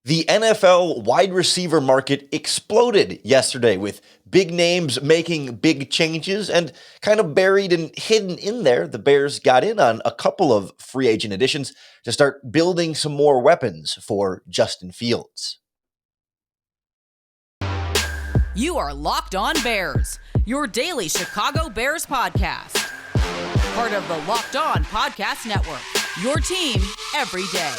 The NFL wide receiver market exploded yesterday with big names making big changes, and kind of buried and hidden in there, the Bears got in on a couple of free agent additions to start building some more weapons for Justin Fields. You are Locked On Bears, your daily Chicago Bears podcast. Part of the Locked On Podcast Network, your team every day.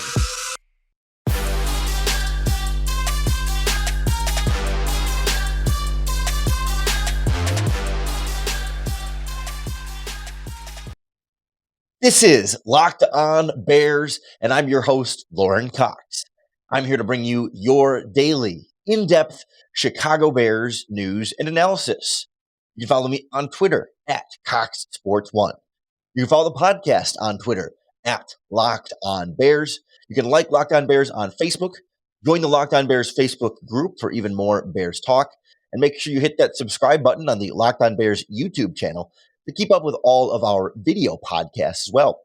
This is Locked On Bears, and I'm your host, Lorin Cox. I'm here to bring you your daily, in-depth Chicago Bears news and analysis. You can follow me on Twitter at CoxSports1. You can follow the podcast on Twitter at Locked On Bears. You can like Locked On Bears on Facebook. Join the Locked On Bears Facebook group for even more Bears talk. And make sure you hit that subscribe button on the Locked On Bears YouTube channel to keep up with all of our video podcasts as well.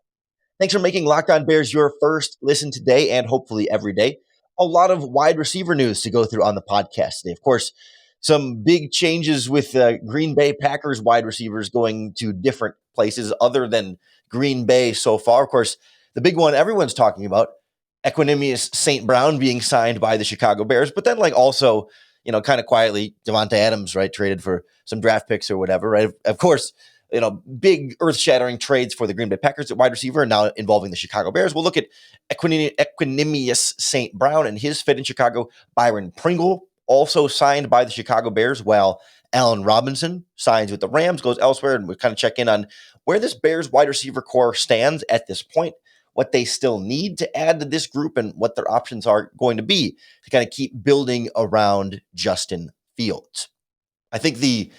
Thanks for making Locked On Bears your first listen today and hopefully every day. A lot of wide receiver news to go through on the podcast today. Of course, some big changes with Green Bay Packers wide receivers going to different places other than Green Bay so far. Of course, the big one everyone's talking about, Equanimeous St. Brown being signed by the Chicago Bears, but then also, kind of quietly, Davante Adams, right, traded for some draft picks or whatever, right? Of course, big earth-shattering trades for the Green Bay Packers at wide receiver and now involving the Chicago Bears. We'll look at Equanimeous St. Brown and his fit in Chicago. Byron Pringle also signed by the Chicago Bears, while Allen Robinson signs with the Rams, goes elsewhere, and we'll kind of check in on where this Bears wide receiver core stands at this point, what they still need to add to this group, and what their options are going to be to kind of keep building around Justin Fields. I think the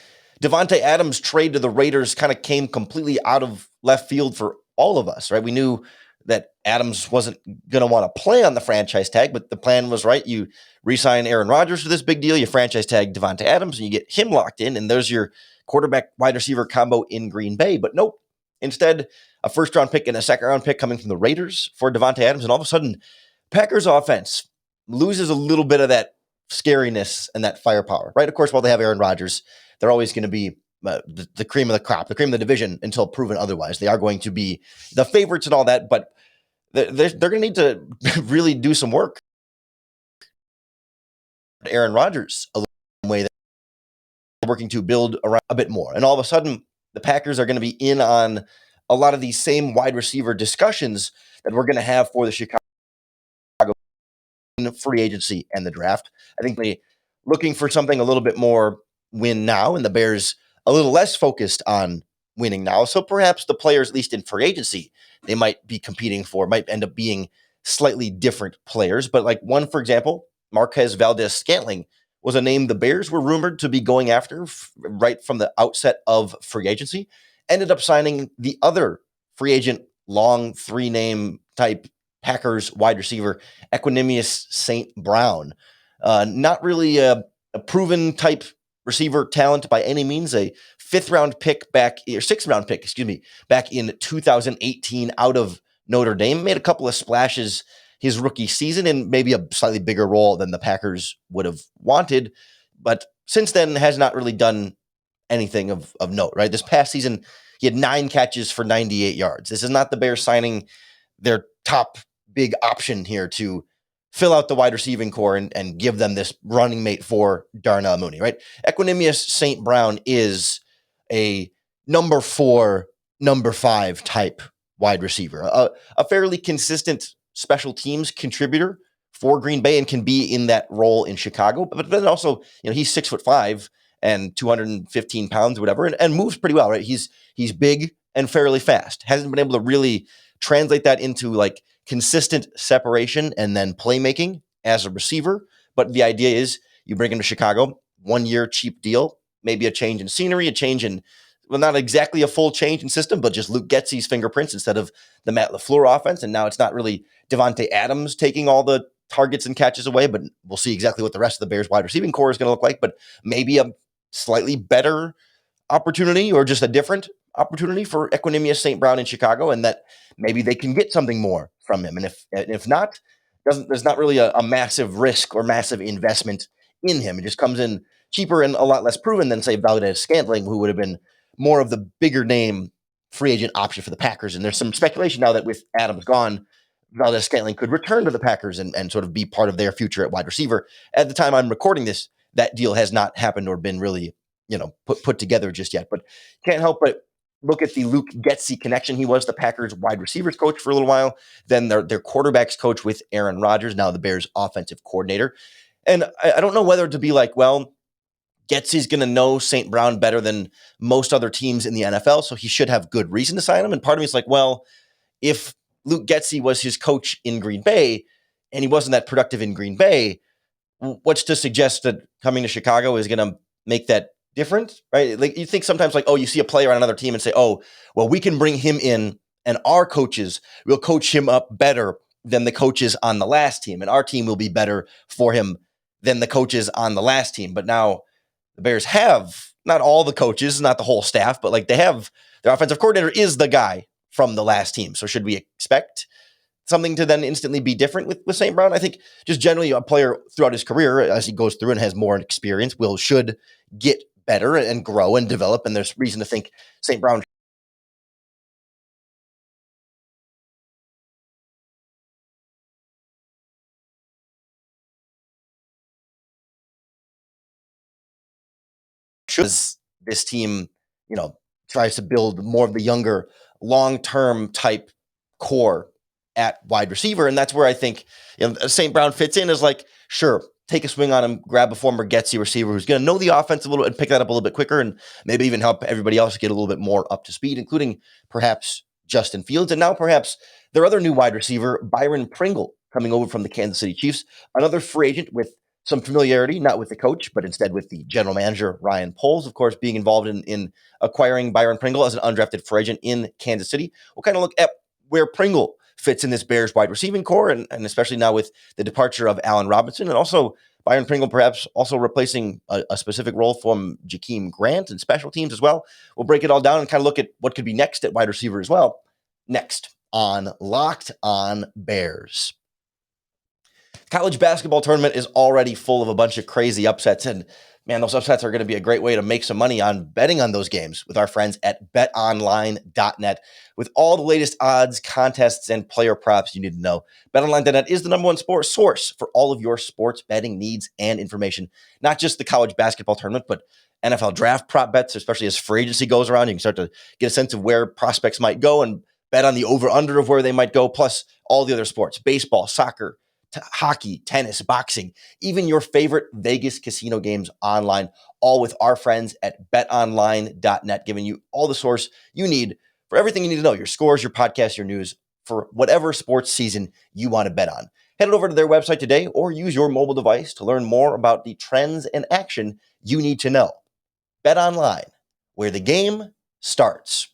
Davante Adams trade to the Raiders kind of came completely out of left field for all of us, right? We knew that Adams wasn't going to want to play on the franchise tag, but the plan was, right, you re-sign Aaron Rodgers for this big deal, you franchise tag Davante Adams, and you get him locked in, and there's your quarterback wide receiver combo in Green Bay. But nope, instead, a first-round pick and a second-round pick coming from the Raiders for Davante Adams, and all of a sudden, Packers offense loses a little bit of that scariness and that firepower, right? Of course, while they have Aaron Rodgers, they're always going to be the cream of the crop, the cream of the division until proven otherwise. They are going to be the favorites and all that, but they're going to need to really do some work. Aaron Rodgers, a way that they're working to build around a bit more. And all of a sudden, the Packers are going to be in on a lot of these same wide receiver discussions that we're going to have for the Chicago free agency and the draft. I think they're looking for something a little bit more win now, and the Bears a little less focused on winning now. So perhaps the players, at least in free agency, they might be competing for, might end up being slightly different players. But like one, for example, Marquez Valdes-Scantling was a name the Bears were rumored to be going after right from the outset of free agency, ended up signing the other free agent, long three-name type Packers wide receiver, Equanimeous St. Brown. Not really a proven type receiver talent by any means, a sixth round pick back in 2018 out of Notre Dame. Made a couple of splashes his rookie season and maybe a slightly bigger role than the Packers would have wanted. But since then has not really done anything of note, right? This past season, he had 9 catches for 98 yards. This is not the Bears signing their top big option here to fill out the wide receiving core and give them this running mate for Darnell Mooney, right? Equanimeous St. Brown is a number 4, number 5 type wide receiver, a fairly consistent special teams contributor for Green Bay and can be in that role in Chicago. But then also, he's 6'5" and 215 pounds or whatever, and moves pretty well, right? He's big and fairly fast. Hasn't been able to really translate that into like consistent separation and then playmaking as a receiver. But the idea is you bring him to Chicago, 1 year cheap deal, maybe a change in scenery, a change in, well, not exactly a full change in system, but just Luke Getsy's fingerprints instead of the Matt LaFleur offense. And now it's not really Davante Adams taking all the targets and catches away, but we'll see exactly what the rest of the Bears wide receiving core is going to look like. But maybe a slightly better opportunity or just a different opportunity for Equanimeous St. Brown in Chicago, and that maybe they can get something more from him. And if not, there's not really a massive risk or massive investment in him. It just comes in cheaper and a lot less proven than, say, Valdez-Scantling, who would have been more of the bigger name free agent option for the Packers. And there's some speculation now that with Adams gone, Valdez-Scantling could return to the Packers and sort of be part of their future at wide receiver. At the time I'm recording this, that deal has not happened or been really, put together just yet. But can't help but look at the Luke Getsy connection. He was the Packers wide receivers coach for a little while, then their quarterbacks coach with Aaron Rodgers, now the Bears offensive coordinator. And I don't know whether to be like, well, Getsy's going to know St. Brown better than most other teams in the NFL, so he should have good reason to sign him. And part of me is like, well, if Luke Getsy was his coach in Green Bay and he wasn't that productive in Green Bay, what's to suggest that coming to Chicago is going to make that different, right? Like you think sometimes like, oh, you see a player on another team and say, oh, well, we can bring him in and our coaches will coach him up better than the coaches on the last team. And our team will be better for him than the coaches on the last team. But now the Bears have not all the coaches, not the whole staff, but like they have their offensive coordinator is the guy from the last team. So should we expect something to then instantly be different with St. Brown? I think just generally a player throughout his career, as he goes through and has more experience, should get better and grow and develop. And there's reason to think St. Brown should, this team, tries to build more of the younger, long-term type core at wide receiver. And that's where I think St. Brown fits in, is like, sure, take a swing on him, grab a former Getsy receiver who's going to know the offense a little bit and pick that up a little bit quicker and maybe even help everybody else get a little bit more up to speed, including perhaps Justin Fields. And now perhaps their other new wide receiver, Byron Pringle, coming over from the Kansas City Chiefs, another free agent with some familiarity, not with the coach, but instead with the general manager, Ryan Poles, of course, being involved in acquiring Byron Pringle as an undrafted free agent in Kansas City. We'll kind of look at where Pringle fits in this Bears wide receiving core, and especially now with the departure of Allen Robinson, and also Byron Pringle perhaps also replacing a specific role from Jakeem Grant and special teams as well. We'll break it all down and kind of look at what could be next at wide receiver as well. Next on Locked On Bears. College basketball tournament is already full of a bunch of crazy upsets, and man, those upsets are going to be a great way to make some money on betting on those games with our friends at betonline.net. With all the latest odds, contests, and player props you need to know, betonline.net is the number one sports source for all of your sports betting needs and information. Not just the college basketball tournament, but NFL draft prop bets, especially as free agency goes around. You can start to get a sense of where prospects might go and bet on the over-under of where they might go, plus all the other sports, baseball, soccer, hockey, tennis, boxing, even your favorite Vegas casino games online, all with our friends at betonline.net, giving you all the source you need for everything you need to know, your scores, your podcasts, your news, for whatever sports season you want to bet on. Head over to their website today or use your mobile device to learn more about the trends and action you need to know. Bet Online, where the game starts.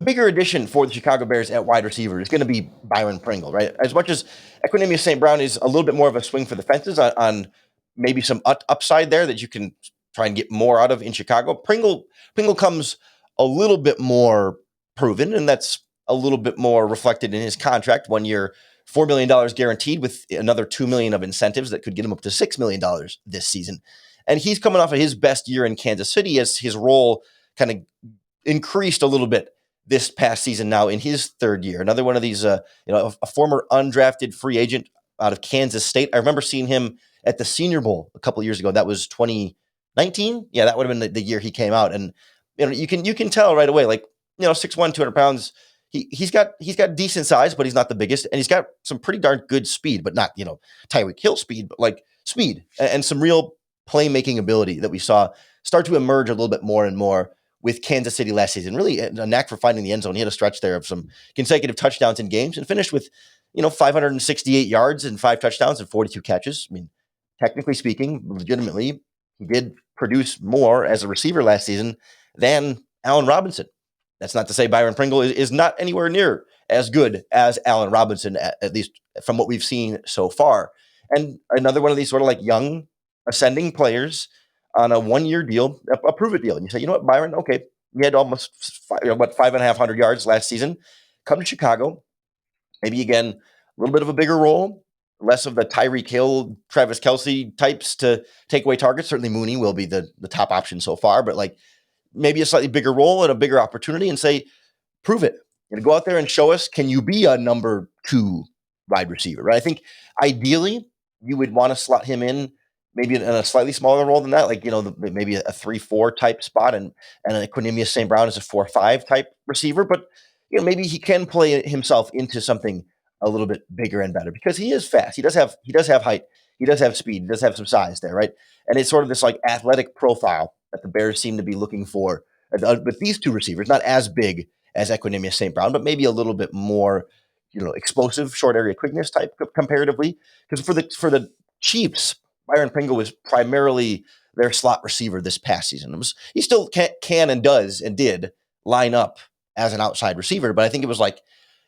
Bigger addition for the Chicago Bears at wide receiver is going to be Byron Pringle, right? As much as Equanimeous St. Brown is a little bit more of a swing for the fences on maybe some upside there that you can try and get more out of in Chicago, Pringle comes a little bit more proven, and that's a little bit more reflected in his contract. 1 year, $4 million guaranteed with another $2 million of incentives that could get him up to $6 million this season. And he's coming off of his best year in Kansas City as his role kind of increased a little bit this past season now in his third year. Another one of these, a former undrafted free agent out of Kansas State. I remember seeing him at the Senior Bowl a couple of years ago. That was 2019. Yeah, that would have been the year he came out. And you can tell right away, like 6'1", 200 pounds. He's got decent size, but he's not the biggest, and he's got some pretty darn good speed, but not Tyreek Hill speed, but like speed and some real playmaking ability that we saw start to emerge a little bit more and more with Kansas City last season. Really a knack for finding the end zone. He had a stretch there of some consecutive touchdowns in games and finished with, 568 yards and 5 touchdowns and 42 catches. I mean, technically speaking, legitimately, he did produce more as a receiver last season than Allen Robinson. That's not to say Byron Pringle is not anywhere near as good as Allen Robinson, at least from what we've seen so far. And another one of these sort of like young ascending players on a 1-year deal, a prove it deal. And you say, you know what, Byron, okay, you had almost 5,500 yards last season. Come to Chicago. Maybe again, little bit of a bigger role, less of the Tyreek Hill, Travis Kelce types to take away targets. Certainly Mooney will be the top option so far, but like maybe a slightly bigger role and a bigger opportunity and say, prove it. Go out there and show us, can you be a number 2 wide receiver, right? I think ideally you would want to slot him in maybe in a slightly smaller role than that, like, maybe a 3-4 type spot and an Equanimeous St. Brown is a 4-5 type receiver. But, maybe he can play himself into something a little bit bigger and better because he is fast. He does have height. He does have speed. He does have some size there, right? And it's sort of this like athletic profile that the Bears seem to be looking for with these two receivers, not as big as Equanimeous St. Brown, but maybe a little bit more, explosive, short area quickness type comparatively. Because for the Chiefs, Byron Pringle was primarily their slot receiver this past season. He still can and does and did line up as an outside receiver, but I think it was like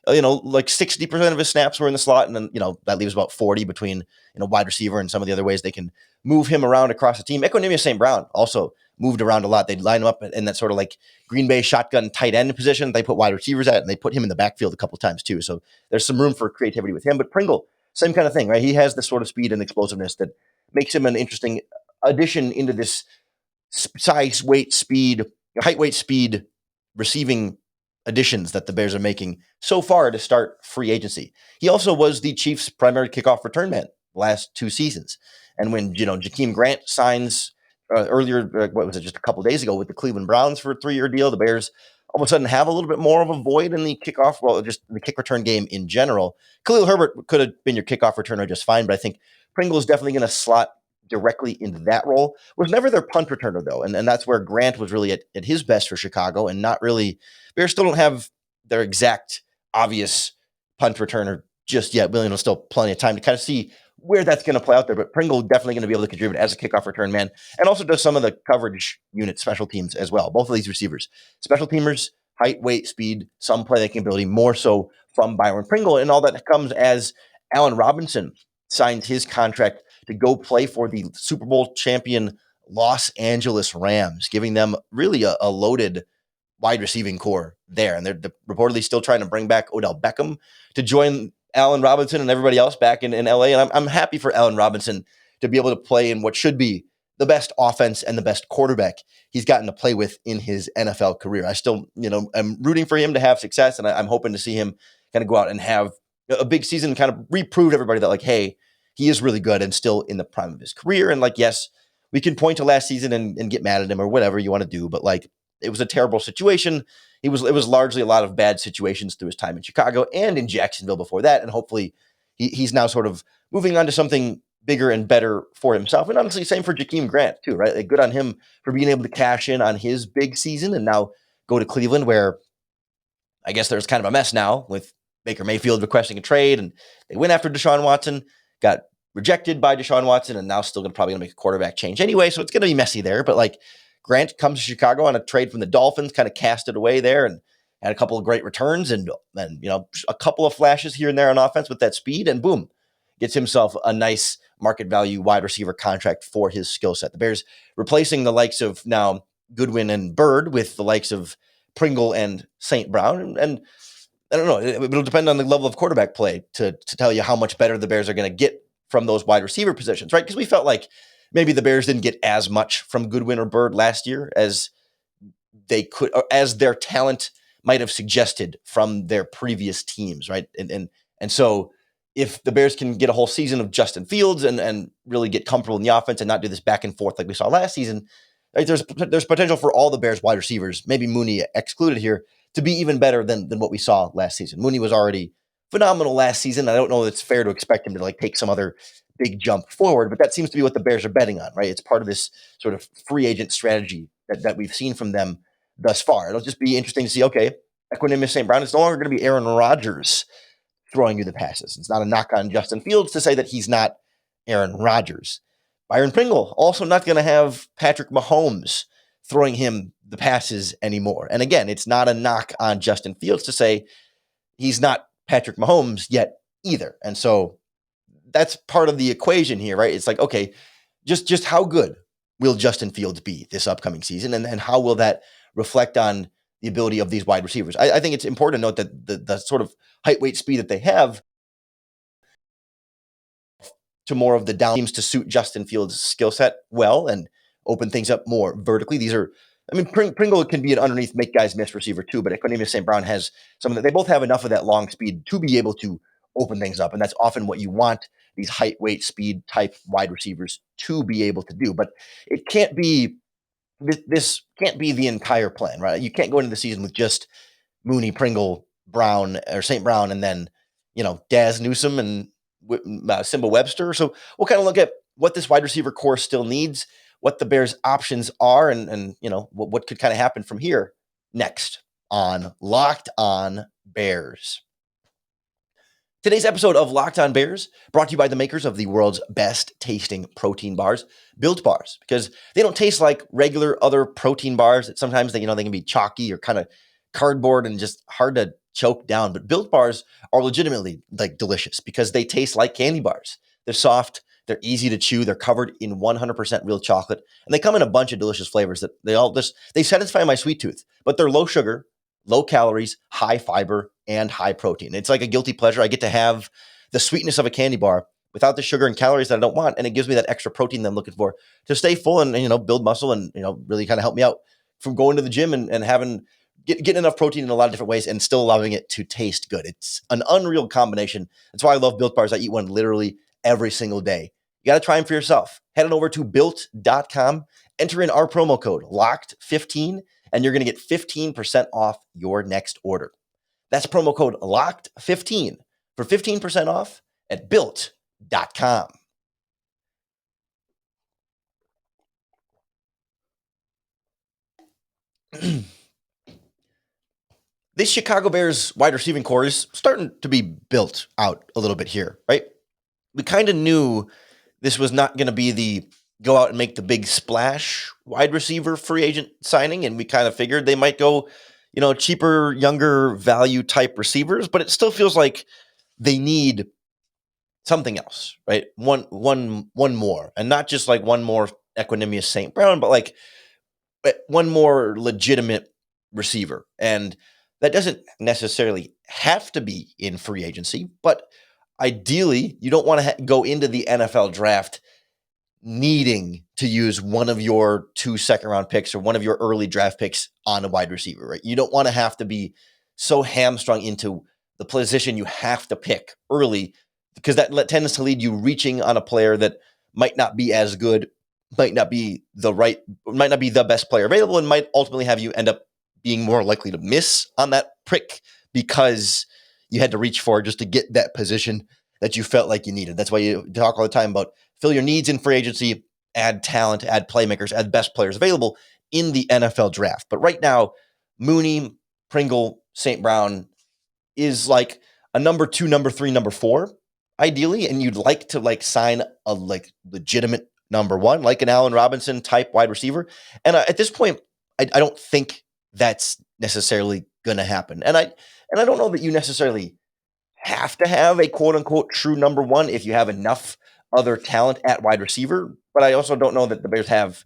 60% of his snaps were in the slot, and then that leaves about 40 between wide receiver and some of the other ways they can move him around across the team. Equanimeous St. Brown also moved around a lot. They'd line him up in that sort of like Green Bay shotgun tight end position. They put wide receivers at, and they put him in the backfield a couple times too. So there's some room for creativity with him. But Pringle, same kind of thing, right? He has this sort of speed and explosiveness that makes him an interesting addition into this size, weight, speed, height, weight, speed receiving additions that the Bears are making so far to start free agency. He also was the Chiefs' primary kickoff return man last 2 seasons. And when, Jakeem Grant signs earlier, what was it, just a couple of days ago with the Cleveland Browns for a 3-year deal, the Bears all of a sudden have a little bit more of a void in the kickoff, just the kick return game in general. Khalil Herbert could have been your kickoff returner just fine, but I think Pringle is definitely going to slot directly into that role. Was never their punt returner, though, and that's where Grant was really at his best for Chicago, and not really. Bears still don't have their exact obvious punt returner just yet. Still plenty of time to kind of see where that's going to play out there, but Pringle definitely going to be able to contribute as a kickoff return man, and also does some of the coverage unit special teams as well. Both of these receivers, special teamers, height, weight, speed, some playmaking ability, more so from Byron Pringle, and all that comes as Allen Robinson signed his contract to go play for the Super Bowl champion Los Angeles Rams, giving them really a loaded wide receiving core there. And they're reportedly still trying to bring back Odell Beckham to join Allen Robinson and everybody else back in LA. And I'm happy for Allen Robinson to be able to play in what should be the best offense and the best quarterback he's gotten to play with in his NFL career. I still, am rooting for him to have success, and I'm hoping to see him kind of go out and have a big season and kind of reprove to everybody that, like, hey, he is really good and still in the prime of his career. And like, yes, we can point to last season and get mad at him or whatever you want to do, but like, it was a terrible situation. It was largely a lot of bad situations through his time in Chicago and in Jacksonville before that. And hopefully he's now sort of moving on to something bigger and better for himself. And honestly, same for Jakeem Grant too, right? Like, good on him for being able to cash in on his big season and now go to Cleveland, where I guess there's kind of a mess now with Baker Mayfield requesting a trade, and they went after Deshaun Watson, got rejected by Deshaun Watson, and now still probably going to make a quarterback change anyway. So it's going to be messy there. But like, Grant comes to Chicago on a trade from the Dolphins, kind of cast it away there, and had a couple of great returns and a couple of flashes here and there on offense with that speed, and boom, gets himself a nice market value wide receiver contract for his skill set. The Bears replacing the likes of now Goodwin and Bird with the likes of Pringle and St. Brown, and I don't know. It'll depend on the level of quarterback play to tell you how much better the Bears are going to get from those wide receiver positions, right? Because we felt like maybe the Bears didn't get as much from Goodwin or Bird last year as they could, or as their talent might have suggested from their previous teams, right? And so if the Bears can get a whole season of Justin Fields and really get comfortable in the offense and not do this back and forth like we saw last season, right, there's potential for all the Bears wide receivers, maybe Mooney excluded here, to be even better than what we saw last season. Mooney was already phenomenal last season. I don't know if it's fair to expect him to like take some other big jump forward, but that seems to be what the Bears are betting on, right? It's part of this sort of free agent strategy that we've seen from them thus far. It'll just be interesting to see, okay, Equanimeous St. Brown, it's no longer going to be Aaron Rodgers throwing you the passes. It's not a knock on Justin Fields to say that he's not Aaron Rodgers. Byron Pringle also not going to have Patrick Mahomes throwing him the passes anymore. And again, it's not a knock on Justin Fields to say he's not Patrick Mahomes yet either. And so that's part of the equation here, right? It's like, okay, just how good will Justin Fields be this upcoming season? And how will that reflect on the ability of these wide receivers? I think it's important to note that the sort of height, weight, speed that they have to more of the down seems to suit Justin Fields' skill set well and open things up more vertically. These are, I mean, Pringle can be an underneath make guys miss receiver too, but Equanimeous St. Brown has some of that. They both have enough of that long speed to be able to open things up, and that's often what you want these height, weight, speed type wide receivers to be able to do. But it can't be this can't be the entire plan, right? You can't go into the season with just Mooney, Pringle, Brown, or St. Brown, and then Daz Newsome and Simba Webster. So we'll kind of look at what this wide receiver core still needs, what the Bears' options are, and what could kind of happen from here next on Locked On Bears. Today's episode of Locked On Bears brought to you by the makers of the world's best tasting protein bars, Built Bars, because they don't taste like regular other protein bars that sometimes they can be chalky or kind of cardboard and just hard to choke down. But Built Bars are legitimately delicious because they taste like candy bars. They're soft, they're easy to chew, they're covered in 100% real chocolate, and they come in a bunch of delicious flavors that they satisfy my sweet tooth, but they're low sugar, low calories, high fiber, and high protein. It's like a guilty pleasure. I get to have the sweetness of a candy bar without the sugar and calories that I don't want, and it gives me that extra protein that I'm looking for to stay full and build muscle and really kind of help me out from going to the gym and getting enough protein in a lot of different ways and still allowing it to taste good. It's an unreal combination. That's why I love Built Bars. I eat one literally every single day. You got to try them for yourself. Head on over to built.com, enter in our promo code LOCKED15, and you're going to get 15% off your next order. That's promo code LOCKED15 for 15% off at built.com. This Chicago Bears wide receiving core is starting to be built out a little bit here, right? We kind of knew this was not going to be the go out and make the big splash wide receiver free agent signing, and we kind of figured they might go, cheaper, younger value type receivers, but it still feels like they need something else, right? One more, and not just like one more Equanimeous St. Brown, but like one more legitimate receiver. And that doesn't necessarily have to be in free agency, but ideally, you don't want to go into the NFL draft needing to use one of your 2 second-round picks or one of your early draft picks on a wide receiver, right? You don't want to have to be so hamstrung into the position you have to pick early, because that tends to lead you reaching on a player that might not be as good, might not be the best player available, and might ultimately have you end up being more likely to miss on that pick because you had to reach for just to get that position that you felt like you needed. That's why you talk all the time about fill your needs in free agency, add talent, add playmakers, add best players available in the NFL draft. But right now, Mooney, Pringle, St. Brown is like a number 2, number 3, number 4, ideally, and you'd like to sign a legitimate number 1, like an Allen Robinson type wide receiver. And at this point, I don't think that's necessarily going to happen. And I don't know that you necessarily have to have a quote unquote true number 1 if you have enough other talent at wide receiver. But I also don't know that the Bears have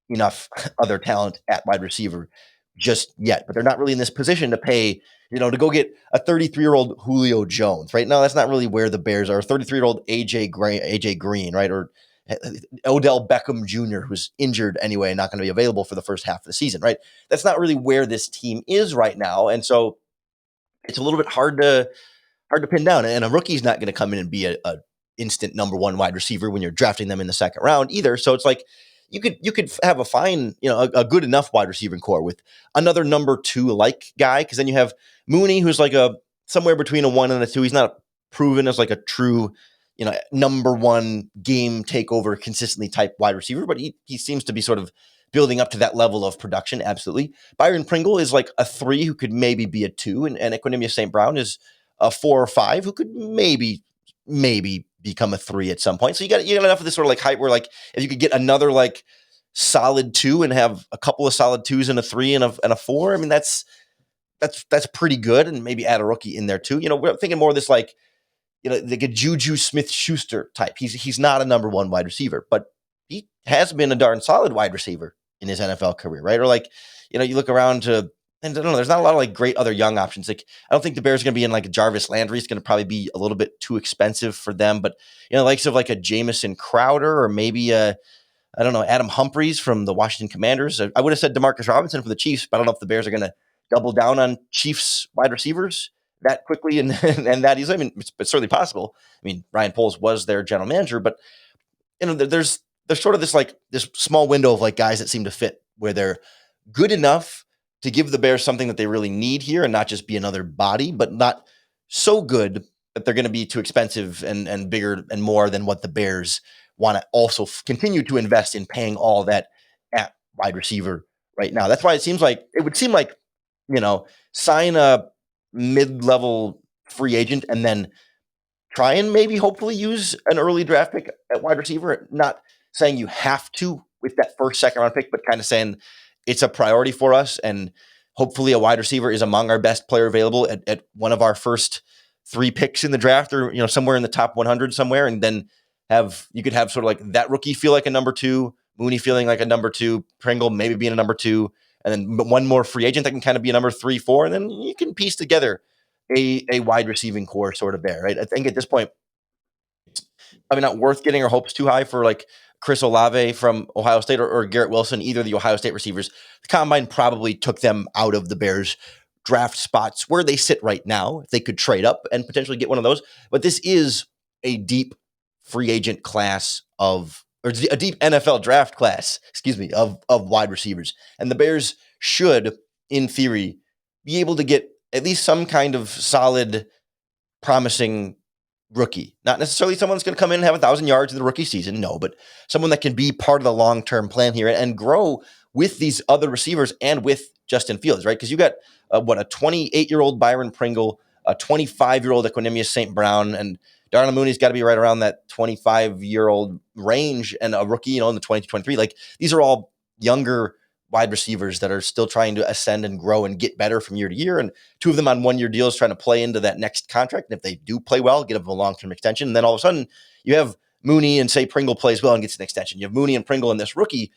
enough other talent at wide receiver just yet. But they're not really in this position to pay, to go get a 33-year-old Julio Jones. Right now, that's not really where the Bears are. 33-year-old AJ Green, right? Or Odell Beckham Jr., who's injured anyway and not going to be available for the first half of the season, right? That's not really where this team is right now. And so it's a little bit hard to pin down. And a rookie's not going to come in and be a instant number 1 wide receiver when you're drafting them in the second round either. So it's like you could have a fine, a good enough wide receiving core with another number 2 like guy, because then you have Mooney, who's like a somewhere between a 1 and a 2. He's not proven as like a true, number 1 game takeover consistently type wide receiver, but he seems to be sort of building up to that level of production. Absolutely. Byron Pringle is like a 3 who could maybe be a 2, and Equanimeous St. Brown is a 4 or 5 who could maybe become a 3 at some point. So you got enough of this sort of like hype where like if you could get another like solid 2 and have a couple of solid 2s and a 3 and a 4, I mean that's pretty good, and maybe add a rookie in there too. We're thinking more of this like like a Juju Smith-Schuster type. He's not a number 1 wide receiver, but he has been a darn solid wide receiver in his NFL career, right? Or like, you look around to And I don't know, there's not a lot of like great other young options. Like, I don't think the Bears are going to be in like Jarvis Landry. It's going to probably be a little bit too expensive for them. But, likes of like a Jamison Crowder or maybe I don't know, Adam Humphries from the Washington Commanders. I would have said Demarcus Robinson for the Chiefs, but I don't know if the Bears are going to double down on Chiefs wide receivers that quickly and and that easily. I mean, it's certainly possible. I mean, Ryan Poles was their general manager, but there's sort of this small window of like guys that seem to fit where they're good enough to give the Bears something that they really need here and not just be another body, but not so good that they're going to be too expensive and bigger and more than what the Bears want to also continue to invest in paying all that at wide receiver right now. That's why it would seem like, sign a mid-level free agent and then try and maybe hopefully use an early draft pick at wide receiver. Not saying you have to with that first, second round pick, but kind of saying it's a priority for us. And hopefully a wide receiver is among our best player available at one of our first 3 picks in the draft or, somewhere in the top 100 somewhere. And then you could have sort of like that rookie feel like a number 2, Mooney feeling like a number 2, Pringle maybe being a number 2, and then one more free agent that can kind of be a number 3, 4. And then you can piece together a wide receiving core sort of there, right? I think at this point, I mean, not worth getting our hopes too high for like Chris Olave from Ohio State or Garrett Wilson, either of the Ohio State receivers. The combine probably took them out of the Bears draft spots where they sit right now. If they could trade up and potentially get one of those, but this is a deep free agent class or a deep NFL draft class, of wide receivers. And the Bears should, in theory, be able to get at least some kind of solid, promising rookie. Not necessarily someone that's going to come in and have 1,000 yards in the rookie season, no, but someone that can be part of the long-term plan here and grow with these other receivers and with Justin Fields, right? Because you got, a 28-year-old Byron Pringle, a 25-year-old Equanimeous St. Brown, and Darnell Mooney's got to be right around that 25-year-old range, and a rookie, in the 22-23. Like, these are all younger wide receivers that are still trying to ascend and grow and get better from year to year. And 2 of them on 1-year deals trying to play into that next contract. And if they do play well, get them a long-term extension. And then all of a sudden you have Mooney and say Pringle plays well and gets an extension. You have Mooney and Pringle and this rookie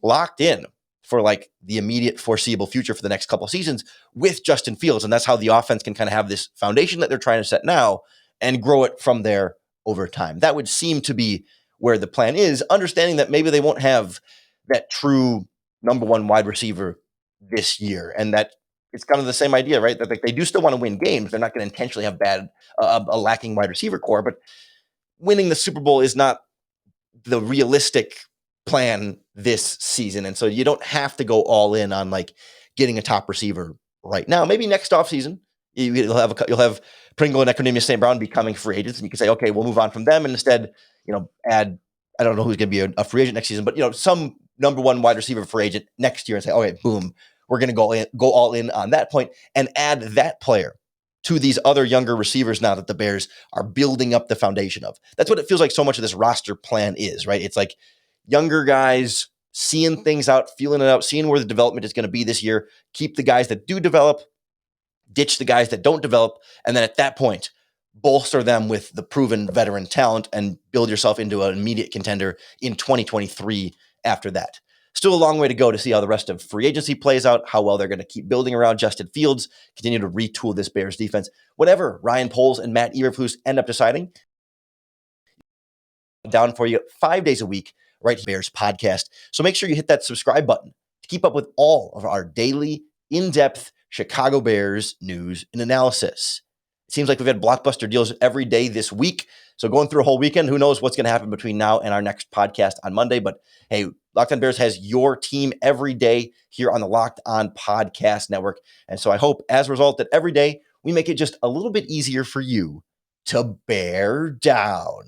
locked in for like the immediate foreseeable future for the next couple of seasons with Justin Fields. And that's how the offense can kind of have this foundation that they're trying to set now and grow it from there over time. That would seem to be where the plan is, understanding that maybe they won't have that true number 1 wide receiver this year. And that it's kind of the same idea, right? That like, they do still want to win games. They're not going to intentionally have a lacking wide receiver core, but winning the Super Bowl is not the realistic plan this season. And so you don't have to go all in on like getting a top receiver right now. Maybe next offseason, you'll have Pringle and Equanimeous St. Brown becoming free agents, and you can say, okay, we'll move on from them and instead, add, I don't know who's going to be a free agent next season, but some number 1 wide receiver free agent next year and say, okay, boom, we're going to go all in on that point and add that player to these other younger receivers now that the Bears are building up the foundation of. That's what it feels like so much of this roster plan is, right? It's like younger guys seeing things out, feeling it out, seeing where the development is going to be this year, keep the guys that do develop, ditch the guys that don't develop, and then at that point, bolster them with the proven veteran talent and build yourself into an immediate contender in 2023 after that. Still a long way to go to see how the rest of free agency plays out, how well they're going to keep building around Justin Fields, continue to retool this Bears defense. Whatever Ryan Poles and Matt Eberflus end up deciding, down for you 5 days a week, right here, Bears podcast. So make sure you hit that subscribe button to keep up with all of our daily, in-depth Chicago Bears news and analysis. It seems like we've had blockbuster deals every day this week. So going through a whole weekend, who knows what's going to happen between now and our next podcast on Monday. But hey, Locked On Bears has your team every day here on the Locked On Podcast Network. And so I hope as a result that every day we make it just a little bit easier for you to bear down.